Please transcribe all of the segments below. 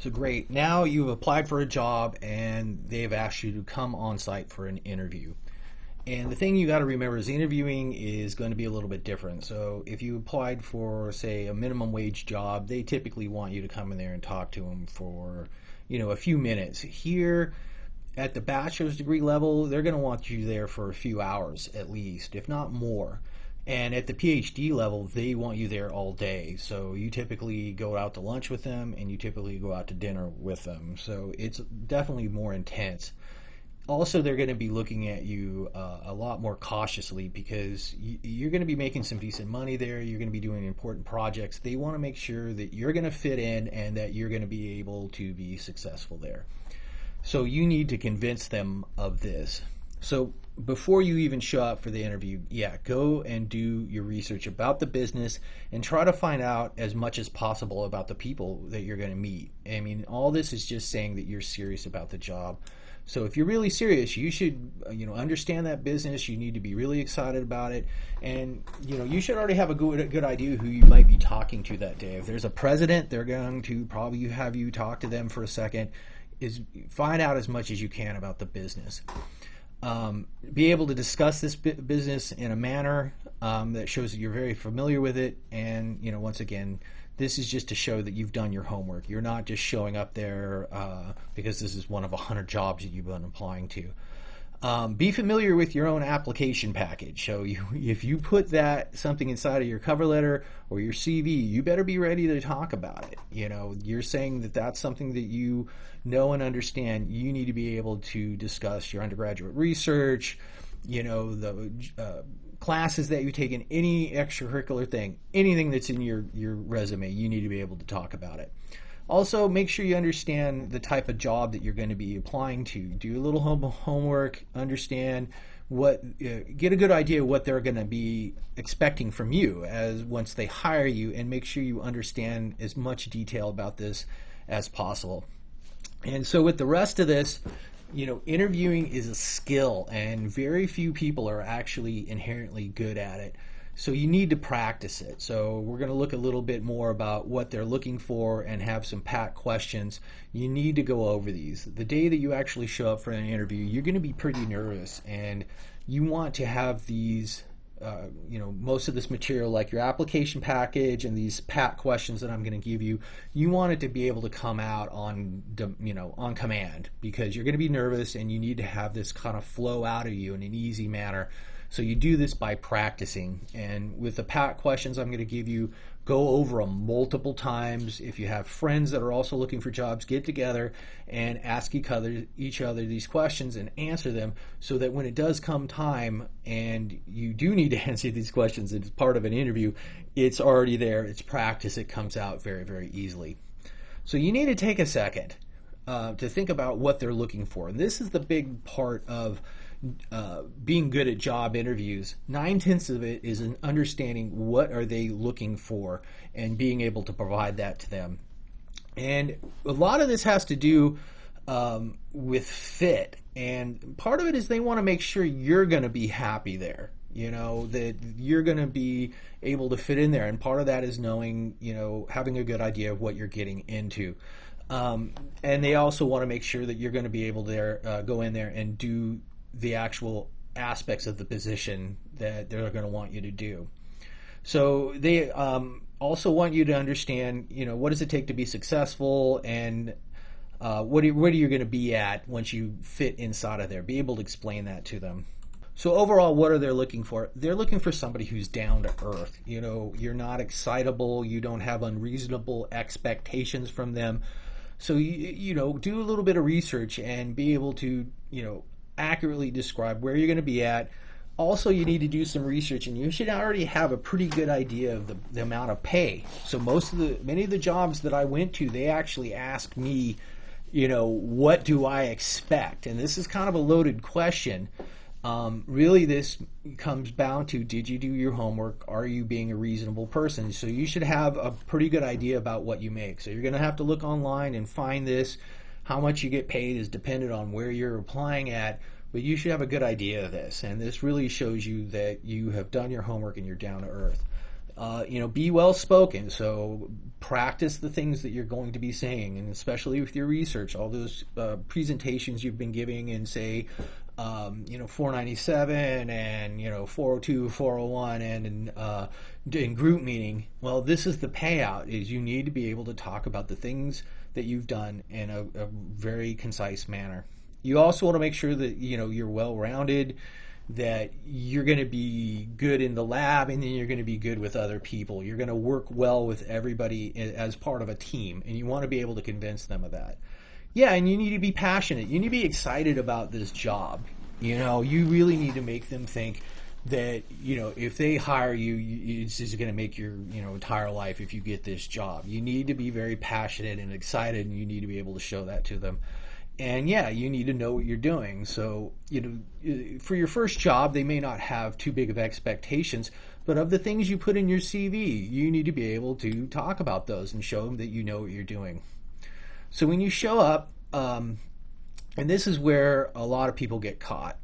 So great. Now you've applied for a job and they've asked you to come on site for an interview. And the thing you got to remember is interviewing is going to be a little bit different. So if you applied for, say, a minimum wage job, they typically want you to come in there and talk to them for, a few minutes. Here at the bachelor's degree level, they're going to want you there for a few hours at least, if not more. And at the PhD level, they want you there all day. So you typically go out to lunch with them and you typically go out to dinner with them. So it's definitely more intense. Also, they're going to be looking at you a lot more cautiously because you're going to be making some decent money there. You're going to be doing important projects. They want to make sure that you're going to fit in and that you're going to be able to be successful there. So you need to convince them of this. So before you even show up for the interview, go and do your research about the business and try to find out as much as possible about the people that you're going to meet. I mean, all this is just saying that you're serious about the job. So if you're really serious, you should, understand that business. You need to be really excited about it. And, you should already have a good idea who you might be talking to that day. If there's a president, they're going to probably have you talk to them for a second. Find out as much as you can about the business. Be able to discuss this business in a manner that shows that you're very familiar with it. And, once again, this is just to show that you've done your homework. You're not just showing up there because this is one of 100 jobs that you've been applying to. Be familiar with your own application package. So if you put something inside of your cover letter or your CV, you better be ready to talk about it. You're saying that that's something that you know and understand. You need to be able to discuss your undergraduate research, the classes that you've taken, any extracurricular thing, anything that's in your resume, you need to be able to talk about it. Also, make sure you understand the type of job that you're going to be applying to. Do a little homework, understand get a good idea of what they're going to be expecting from you as once they hire you, and make sure you understand as much detail about this as possible. And so with the rest of this, interviewing is a skill, and very few people are actually inherently good at it. So you need to practice it. So we're going to look a little bit more about what they're looking for and have some pat questions. You need to go over these. The day that you actually show up for an interview, you're going to be pretty nervous, and you want to have these most of this material, like your application package and these pat questions that I'm going to give you, you want it to be able to come out on command, because you're going to be nervous and you need to have this kind of flow out of you in an easy manner. So you do this by practicing. And with the pat questions I'm going to give you, go over them multiple times. If you have friends that are also looking for jobs, get together and ask each other these questions and answer them, so that when it does come time and you do need to answer these questions as part of an interview, it's already there, it's practice, it comes out very, very easily. So you need to take a second to think about what they're looking for. And this is the big part of being good at job interviews. 9/10 of it is in understanding what are they looking for and being able to provide that to them. And a lot of this has to do with fit, and part of it is they want to make sure you're going to be happy there, that you're going to be able to fit in there, and part of that is knowing, having a good idea of what you're getting into. And they also want to make sure that you're going to be able to go in there and do the actual aspects of the position that they're going to want you to do. So they also want you to understand, what does it take to be successful, and what are you going to be at once you fit inside of there. Be able to explain that to them. So overall, what are they looking for? They're looking for somebody who's down to earth. You're not excitable. You don't have unreasonable expectations from them. So do a little bit of research and be able to accurately describe where you're going to be at. Also, you need to do some research, and you should already have a pretty good idea of the amount of pay. So many of the jobs that I went to, they actually asked me, what do I expect? And this is kind of a loaded question. Really, this comes down to, did you do your homework? Are you being a reasonable person? So you should have a pretty good idea about what you make. So you're going to have to look online and find this. How much you get paid is dependent on where you're applying at, but you should have a good idea of this. And this really shows you that you have done your homework and you're down to earth. Be well spoken. So practice the things that you're going to be saying, and especially with your research, all those presentations you've been giving in, say, 497 and 402, 401, and in group meeting. Well, this is the payout: is you need to be able to talk about the things that you've done in a very concise manner. You also want to make sure that you're well-rounded, that you're going to be good in the lab, and then you're going to be good with other people. You're going to work well with everybody as part of a team, and you want to be able to convince them of that. Yeah, and you need to be passionate. You need to be excited about this job. You really need to make them think that, if they hire you, it's just going to make your, entire life if you get this job. You need to be very passionate and excited, and you need to be able to show that to them. And yeah, you need to know what you're doing. So, for your first job, they may not have too big of expectations, but of the things you put in your CV, you need to be able to talk about those and show them that you know what you're doing. So when you show up, and this is where a lot of people get caught.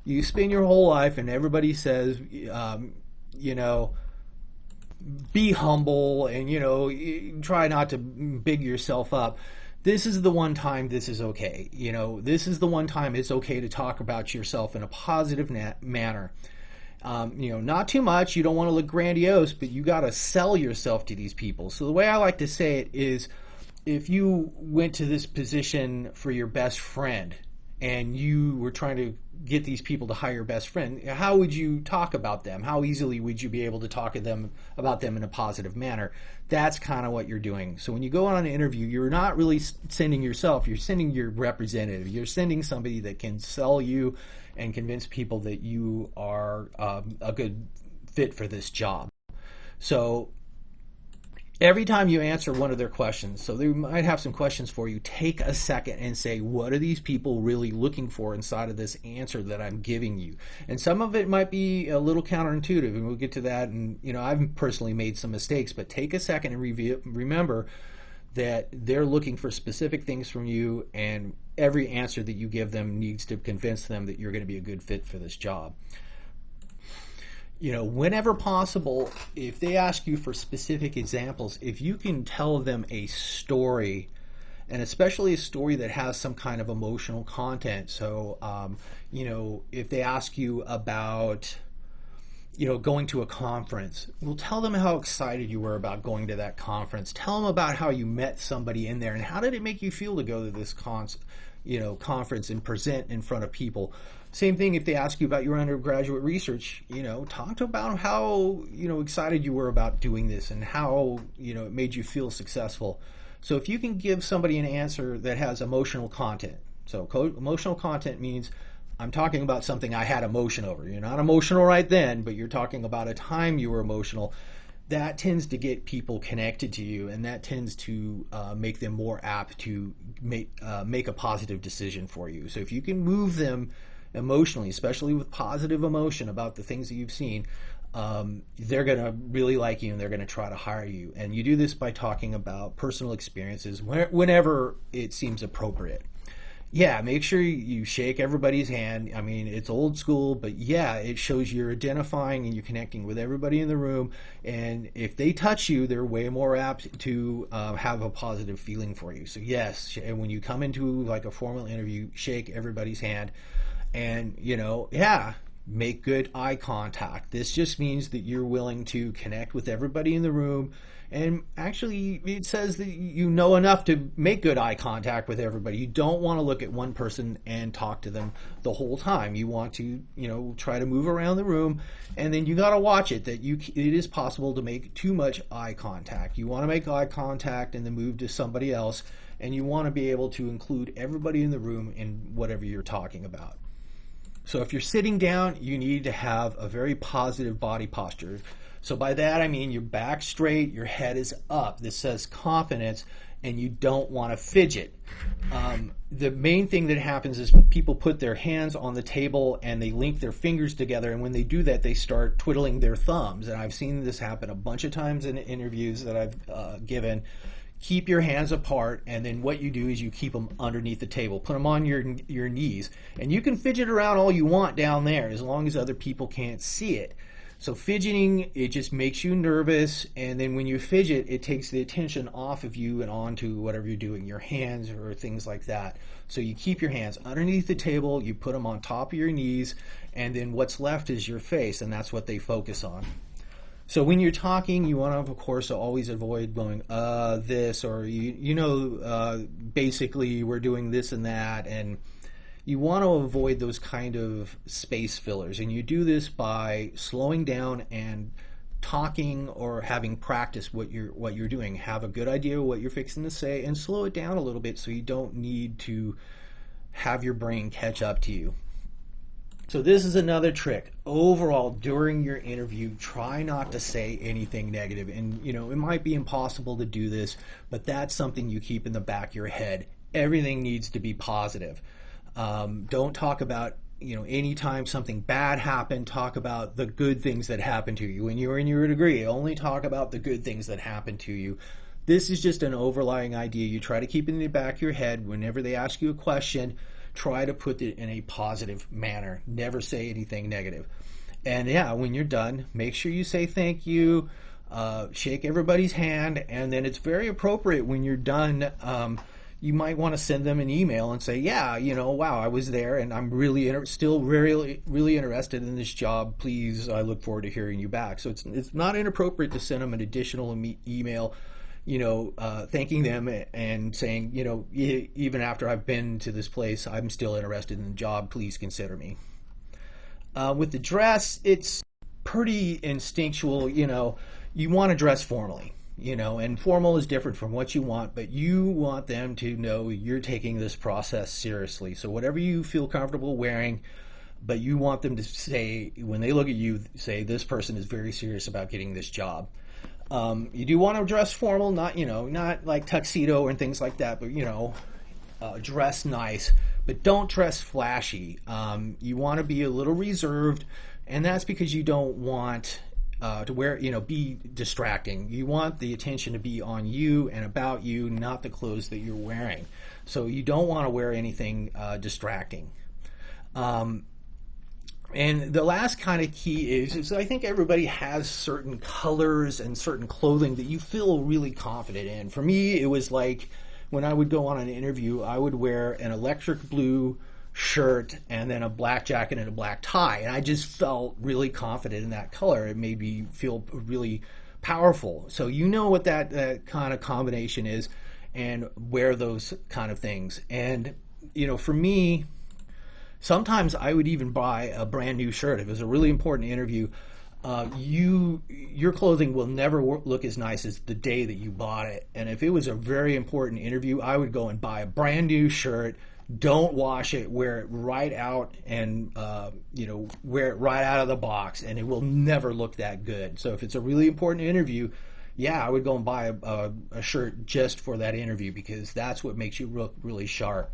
You spend your whole life and everybody says, be humble and, try not to big yourself up. This is the one time this is okay. This is the one time it's okay to talk about yourself in a positive manner. Not too much. You don't want to look grandiose, but you got to sell yourself to these people. So the way I like to say it is, if you went to this position for your best friend and you were trying to get these people to hire your best friend, how would you talk about them? How easily would you be able to talk to them about them in a positive manner? That's kind of what you're doing. So when you go on an interview, you're not really sending yourself, you're sending your representative. You're sending somebody that can sell you and convince people that you are a good fit for this job. So every time you answer one of their questions, so they might have some questions for you, take a second and say, what are these people really looking for inside of this answer that I'm giving you? And some of it might be a little counterintuitive, and we'll get to that. And I've personally made some mistakes, but take a second and remember that they're looking for specific things from you, and every answer that you give them needs to convince them that you're going to be a good fit for this job. Whenever possible, if they ask you for specific examples, if you can tell them a story, and especially a story that has some kind of emotional content. So, if they ask you about, going to a conference, well, tell them how excited you were about going to that conference. Tell them about how you met somebody in there and how did it make you feel to go to this conference and present in front of people. Same thing if they ask you about your undergraduate research, talk about how, excited you were about doing this and how, it made you feel successful. So if you can give somebody an answer that has emotional content. So emotional content means I'm talking about something I had emotion over. You're not emotional right then, but you're talking about a time you were emotional. That tends to get people connected to you, and that tends to make them more apt to make a positive decision for you. So if you can move them emotionally, especially with positive emotion about the things that you've seen, they're going to really like you and they're going to try to hire you. And you do this by talking about personal experiences whenever it seems appropriate. Yeah, make sure you shake everybody's hand. I mean, it's old school, but yeah, it shows you're identifying and you're connecting with everybody in the room. And if they touch you, they're way more apt to have a positive feeling for you. So yes, and when you come into like a formal interview, shake everybody's hand. And, make good eye contact. This just means that you're willing to connect with everybody in the room. And actually, it says that you know enough to make good eye contact with everybody. You don't want to look at one person and talk to them the whole time. You want to, try to move around the room. And then you got to watch it that it is possible to make too much eye contact. You want to make eye contact and then move to somebody else. And you want to be able to include everybody in the room in whatever you're talking about. So if you're sitting down, you need to have a very positive body posture. So by that, I mean your back straight, your head is up. This says confidence, and you don't want to fidget. The main thing that happens is people put their hands on the table and they link their fingers together. And when they do that, they start twiddling their thumbs. And I've seen this happen a bunch of times in interviews that I've given. Keep your hands apart, and then what you do is you keep them underneath the table. Put them on your knees, and you can fidget around all you want down there as long as other people can't see it. So fidgeting, it just makes you nervous, and then when you fidget, it takes the attention off of you and onto whatever you're doing, your hands or things like that. So you keep your hands underneath the table, you put them on top of your knees, and then what's left is your face, and that's what they focus on. So when you're talking, you want to, of course, always avoid going, this, or, basically we're doing this and that, and you want to avoid those kind of space fillers. And you do this by slowing down and talking or having practice what you're doing. Have a good idea of what you're fixing to say and slow it down a little bit so you don't need to have your brain catch up to you. So this is another trick. Overall, during your interview, try not to say anything negative. And, it might be impossible to do this, but that's something you keep in the back of your head. Everything needs to be positive. Don't talk about, anytime something bad happened, talk about the good things that happened to you. When you're in your degree, only talk about the good things that happened to you. This is just an overlying idea. You try to keep it in the back of your head. Whenever they ask you a question, try to put it in a positive manner. Never say anything negative. And when you're done, make sure you say thank you, shake everybody's hand, and then it's very appropriate when you're done. You might want to send them an email and say, wow, I was there and I'm still really, really interested in this job. Please, I look forward to hearing you back. So it's not inappropriate to send them an additional email, thanking them and saying, even after I've been to this place, I'm still interested in the job. Please consider me. With the dress, it's pretty instinctual. You want to dress formally. And formal is different from what you want, but you want them to know you're taking this process seriously. So whatever you feel comfortable wearing, but you want them to say, when they look at you, say, this person is very serious about getting this job. You do want to dress formal, not like tuxedo and things like that, but, dress nice, but don't dress flashy. You want to be a little reserved, and that's because you don't want to wear, be distracting. You want the attention to be on you and about you, not the clothes that you're wearing. So you don't want to wear anything distracting. And the last kind of key is I think everybody has certain colors and certain clothing that you feel really confident in. For me, it was like when I would go on an interview, I would wear an electric blue shirt and then a black jacket and a black tie, and I just felt really confident in that color. It made me feel really powerful. So what that kind of combination is, and wear those kind of things. And for me, sometimes I would even buy a brand new shirt if it was a really important interview. Your clothing will never look as nice as the day that you bought it. And if it was a very important interview, I would go and buy a brand new shirt. Don't wash it, wear it right out, and wear it right out of the box, and it will never look that good. So if it's a really important interview, I would go and buy a shirt just for that interview, because that's what makes you look really sharp.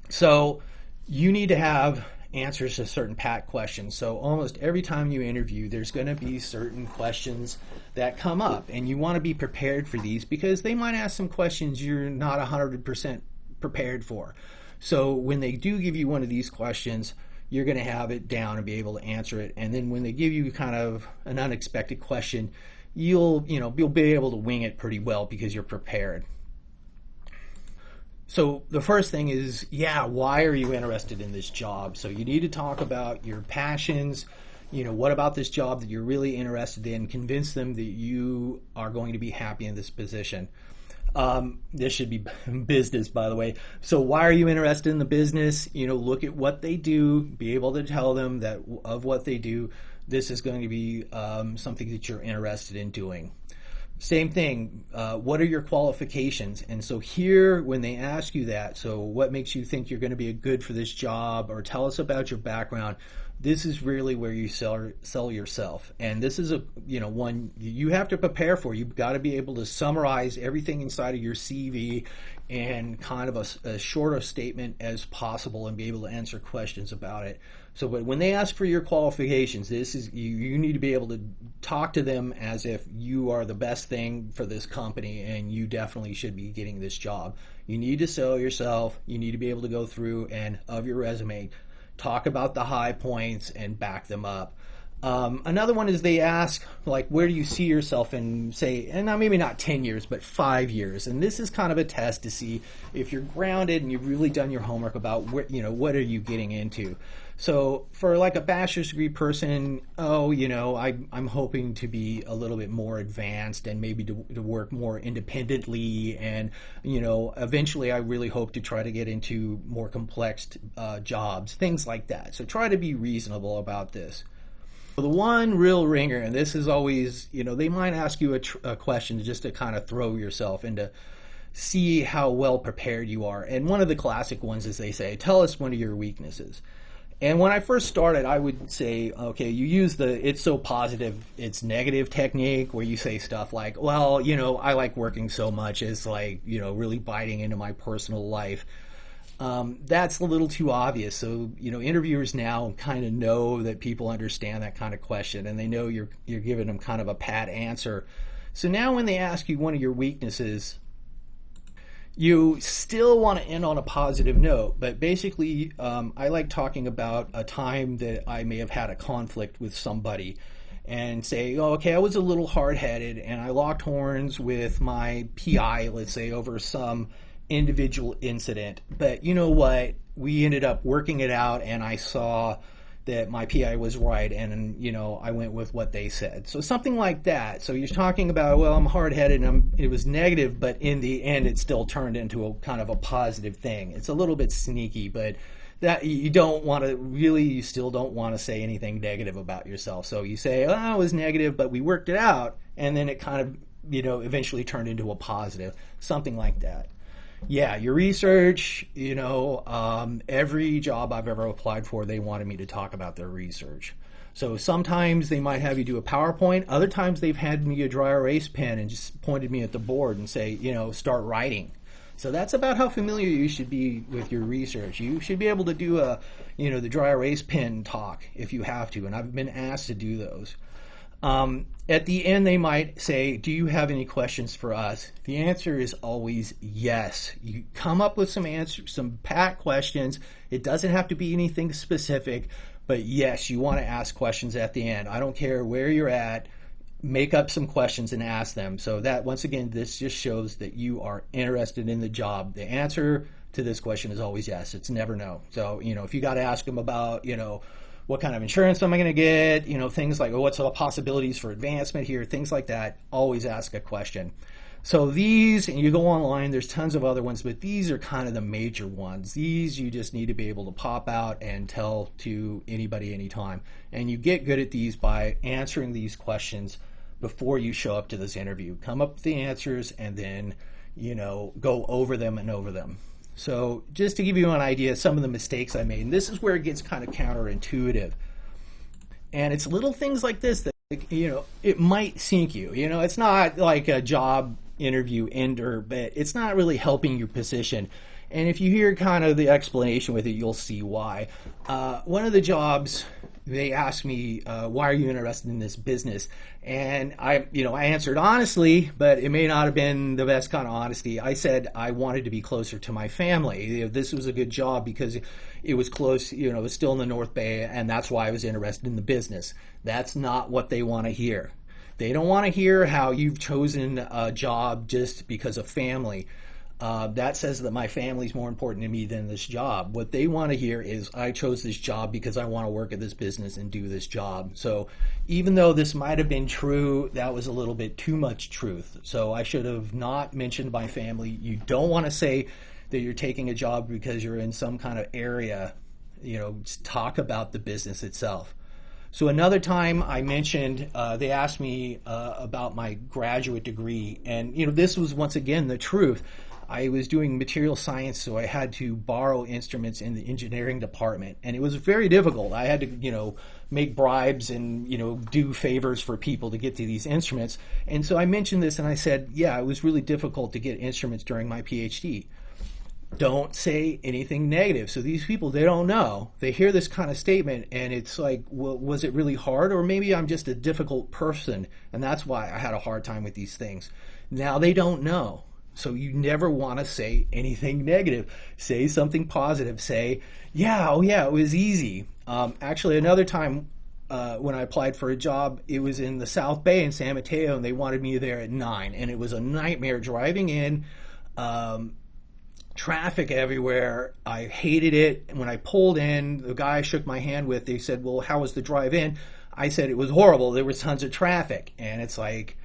So you need to have answers to certain pat questions. So almost every time you interview, there's going to be certain questions that come up, and you want to be prepared for these, because they might ask some questions you're not 100% prepared for. So when they do give you one of these questions, you're going to have it down and be able to answer it. And then when they give you kind of an unexpected question, you'll be able to wing it pretty well because you're prepared. So the first thing is, why are you interested in this job? So you need to talk about your passions. What about this job that you're really interested in? Convince them that you are going to be happy in this position. This should be business, by the way. So why are you interested in the business? Look at what they do, be able to tell them that of what they do, this is going to be something that you're interested in doing. Same thing, what are your qualifications? And so here, when they ask you that, so what makes you think you're going to be a good for this job, or tell us about your background, this is really where you sell yourself. And this is one you have to prepare for. You've got to be able to summarize everything inside of your CV and kind of a short a statement as possible, and be able to answer questions about it. So, but when they ask for your qualifications, this is you need to be able to talk to them as if you are the best thing for this company, and you definitely should be getting this job. You need to sell yourself. You need to be able to go through and of your resume, talk about the high points and back them up. Another one is they ask, like, where do you see yourself in, say, and now maybe not 10 years, but 5 years. And this is kind of a test to see if you're grounded and you've really done your homework about what are you getting into. So for like a bachelor's degree person, I'm hoping to be a little bit more advanced and maybe to work more independently. And, eventually I really hope to try to get into more complex jobs, things like that. So try to be reasonable about this. The one real ringer, and this is always, they might ask you a question just to kind of throw yourself into see how well prepared you are. And one of the classic ones is they say, tell us one of your weaknesses. And when I first started, I would say, okay, you use the it's so positive, it's negative technique where you say stuff like, well, I like working so much, it's like, really biting into my personal life. That's a little too obvious. So, interviewers now kind of know that people understand that kind of question and they know you're giving them kind of a pat answer. So now when they ask you one of your weaknesses, you still want to end on a positive note, but basically, I like talking about a time that I may have had a conflict with somebody and say, oh, okay, I was a little hard-headed and I locked horns with my PI, let's say, over some individual incident. But you know what? We ended up working it out and I saw that my PI was right and, I went with what they said. So something like that. So you're talking about, well, I'm hard-headed and it was negative, but in the end it still turned into a kind of a positive thing. It's a little bit sneaky, but that you still don't want to say anything negative about yourself. So you say, oh, I was negative, but we worked it out, and then it kind of, eventually turned into a positive, something like that. Yeah, your research, every job I've ever applied for, they wanted me to talk about their research. So sometimes they might have you do a PowerPoint. Other times they've had me a dry erase pen and just pointed me at the board and say, start writing. So that's about how familiar you should be with your research. You should be able to do the dry erase pen talk if you have to, and I've been asked to do those. At the end, they might say, do you have any questions for us? The answer is always yes. You come up with some answers, some pat questions. It doesn't have to be anything specific, but yes, you want to ask questions at the end. I don't care where you're at. Make up some questions and ask them. So that, once again, this just shows that you are interested in the job. The answer to this question is always yes. It's never no. So, if you got to ask them about, what kind of insurance am I going to get? Things like, what's the possibilities for advancement here? Things like that. Always ask a question. So these, and you go online, there's tons of other ones, but these are kind of the major ones. These you just need to be able to pop out and tell to anybody, anytime. And you get good at these by answering these questions before you show up to this interview. Come up with the answers and then, go over them and over them. So just to give you an idea, some of the mistakes I made, and this is where it gets kind of counterintuitive. And it's little things like this that, it might sink you. It's not like a job interview ender, but it's not really helping your position. And if you hear kind of the explanation with it, you'll see why. One of the jobs, they asked me, why are you interested in this business? And I answered honestly, but it may not have been the best kind of honesty. I said I wanted to be closer to my family. This was a good job because it was close, it was still in the North Bay, and that's why I was interested in the business. That's not what they want to hear. They don't want to hear how you've chosen a job just because of family. That says that my family's more important to me than this job. What they want to hear is I chose this job because I want to work at this business and do this job. So even though this might have been true, that was a little bit too much truth. So I should have not mentioned my family. You don't want to say that you're taking a job because you're in some kind of area. Just talk about the business itself. So another time I mentioned, they asked me about my graduate degree. And, this was once again the truth. I was doing material science, so I had to borrow instruments in the engineering department, and it was very difficult. I had to, make bribes and, do favors for people to get to these instruments. And so I mentioned this, and I said, yeah, it was really difficult to get instruments during my PhD. Don't say anything negative. So these people, they don't know. They hear this kind of statement, and it's like, well, was it really hard? Or maybe I'm just a difficult person, and that's why I had a hard time with these things. Now they don't know. So you never want to say anything negative. Say something positive. Say, yeah, it was easy. Actually, another time when I applied for a job, it was in the South Bay in San Mateo, and they wanted me there at 9, and it was a nightmare driving in. Traffic everywhere. I hated it. And when I pulled in, the guy I shook my hand with, they said, well, how was the drive in? I said it was horrible. There was tons of traffic. And it's like,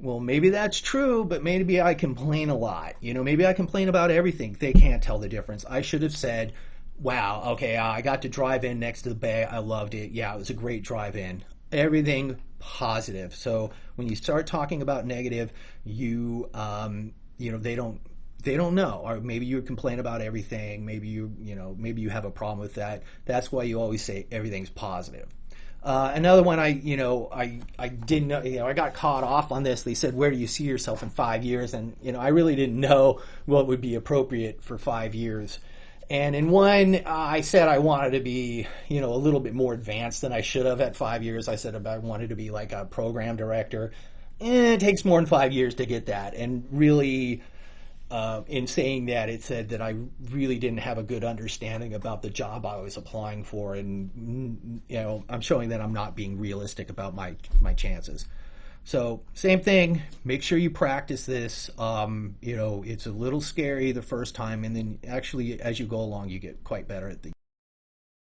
well, maybe that's true, but maybe I complain a lot. Maybe I complain about everything. They can't tell the difference. I should have said, wow, okay, I got to drive in next to the bay. I loved it. Yeah, it was a great drive in. Everything positive. So when you start talking about negative, they don't know, or maybe you complain about everything. Maybe you have a problem with that. That's why you always say everything's positive. Another one, I didn't know, I got caught off on this. They said, where do you see yourself in 5 years? And, I really didn't know what would be appropriate for 5 years. And in one, I said I wanted to be, a little bit more advanced than I should have at 5 years. I said I wanted to be like a program director. It takes more than 5 years to get that. And really, in saying that, it said that I really didn't have a good understanding about the job I was applying for, and I'm showing that I'm not being realistic about my chances. So same thing. Make sure you practice this. It's a little scary the first time, and then actually as you go along, you get quite better at